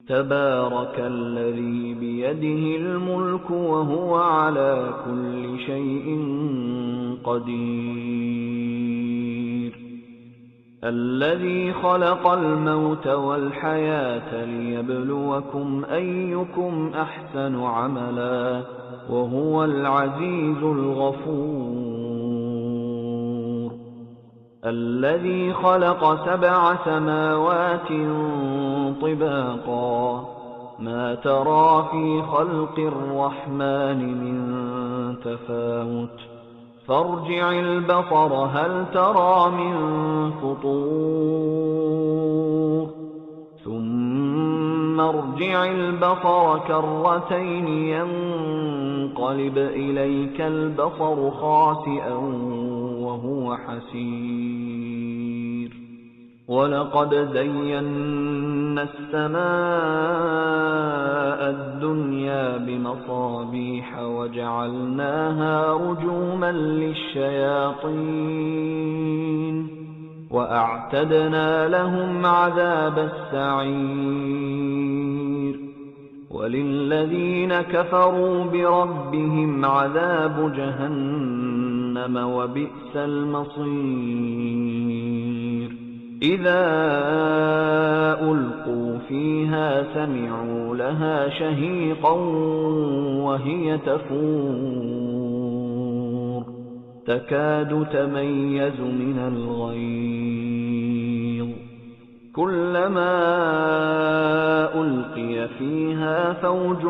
تبارك الذي بيده الملك وهو على كل شيء قدير. الذي خلق الموت والحياة ليبلوكم أيكم أحسن عملا وهو العزيز الغفور. الذي خلق 7 سماوات طباقا ما ترى في خلق الرحمن من تفاوت فارجع البصر هل ترى من فطور ثم ارجع البصر كرتين ينقلب إليك البصر خاسئا وهو حسير. ولقد زينا السماء الدنيا بمصابيح وجعلناها رجوما للشياطين وأعتدنا لهم عذاب السعير. وللذين كفروا بربهم عذاب جهنم وبئس المصير. إذا ألقوا فيها سمعوا لها شهيقا وهي تفور تكاد تميز من الغيظ كلما ألقي فيها فوج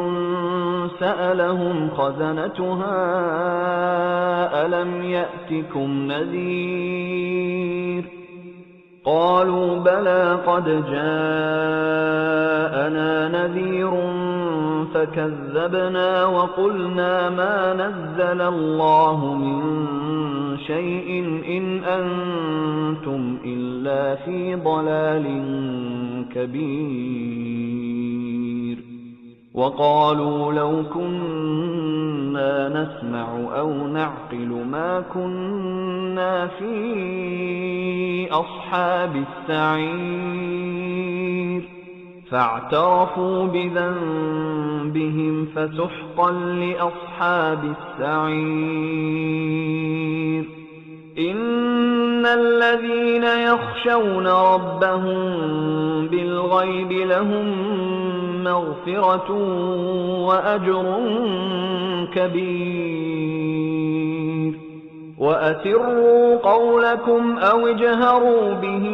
سألهم خزنتها ألم يأتكم نذير قالوا بلى قد جاءنا نذير فكذبنا وقلنا ما نزل الله من شيء إن أنتم إلا في ضلال كبير. وقالوا لو كنا نسمع أو نعقل ما كنا في أصحاب السعير فاعترفوا بذنبهم فسحقا لأصحاب السعير. إن الذين يخشون ربهم بالغيب لهم مغفرة وأجر كبير. وأسروا قولكم أو اجهروا به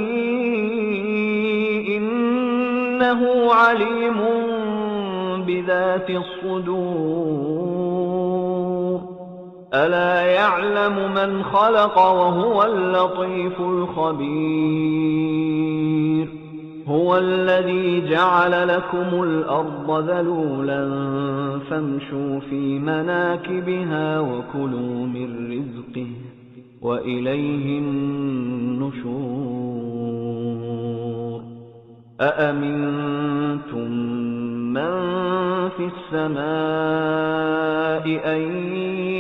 إنه عليم بذات الصدور. ألا يعلم من خلق وهو اللطيف الخبير. هو الذي جعل لكم الأرض ذلولا فامشوا في مناكبها وكلوا من رزقه وإليه النشور. أأمنتم من في السماء أن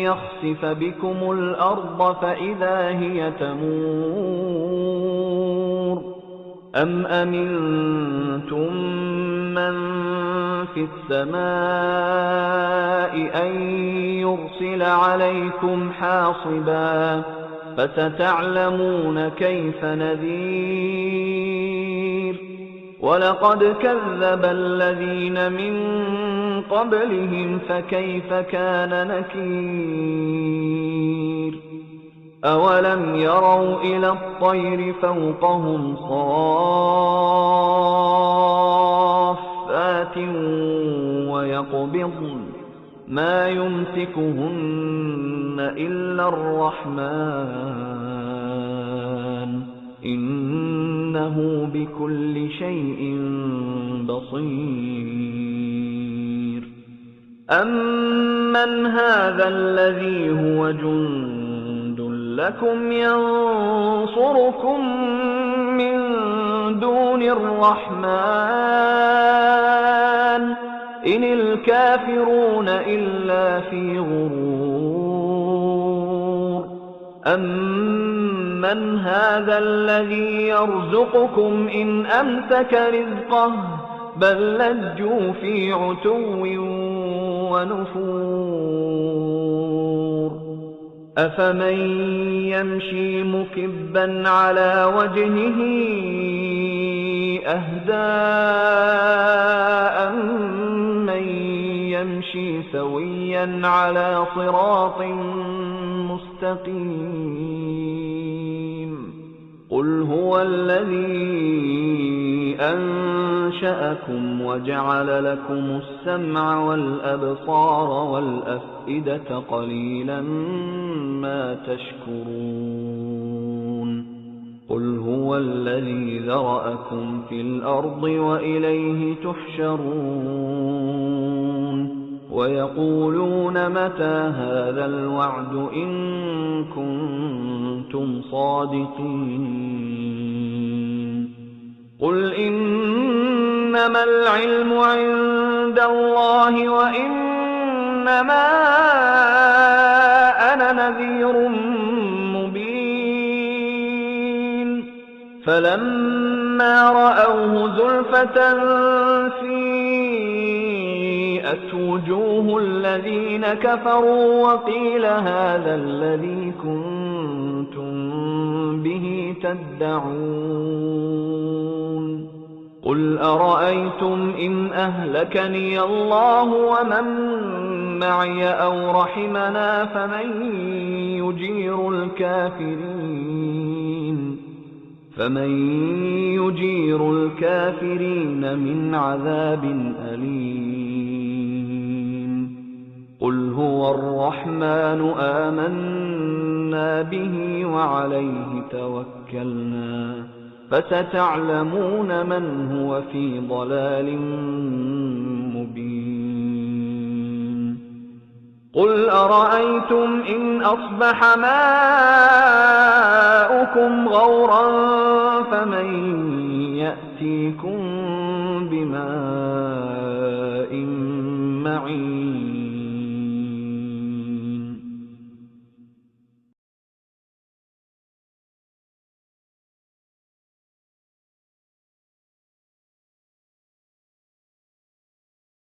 يخسف بكم الأرض فإذا هي تمور أم أمنتم من في السماء أن يرسل عليكم حاصبا فستعلمون كيف نذير. ولقد كذب الذين من قبلهم فكيف كان نكير. أولم يروا إلى الطير فوقهم صافات ويقبضن ما يمسكهن إلا الرحمن إنه بكل شيء بصير. أمن هذا الذي هو جند لكم ينصركم من دون الرحمن إن الكافرون إلا في غرور. أمن هذا الذي يرزقكم إن أمسك رزقه بل لجوا في عتو ونفور أفمن يمشي مكبا على وجهه أهدى أمن يمشي سويا على صراط مستقيم قل هو الذي أنشأكم وجعل لكم السمع والأبصار والأفئدة قليلا ما تشكرون قل هو الذي ذرأكم في الأرض وإليه تحشرون ويقولون متى هذا الوعد إن كنتم صادقين قل إنما العلم عند الله وإنما أنا نذير مبين فلما رأوه زلفة سيئت وجوه الذين كفروا وقيل هذا الذي كنتم به تدعون قل أرأيتم إن أهلكني الله ومن معي أو رحمنا فمن يجير الكافرين من عذاب أليم قل هو الرحمن آمنا به وعليه توكلنا فستعلمون من هو في ضلال مبين قل أرأيتم إن أصبح ماؤكم غورا فمن يأتيكم بماء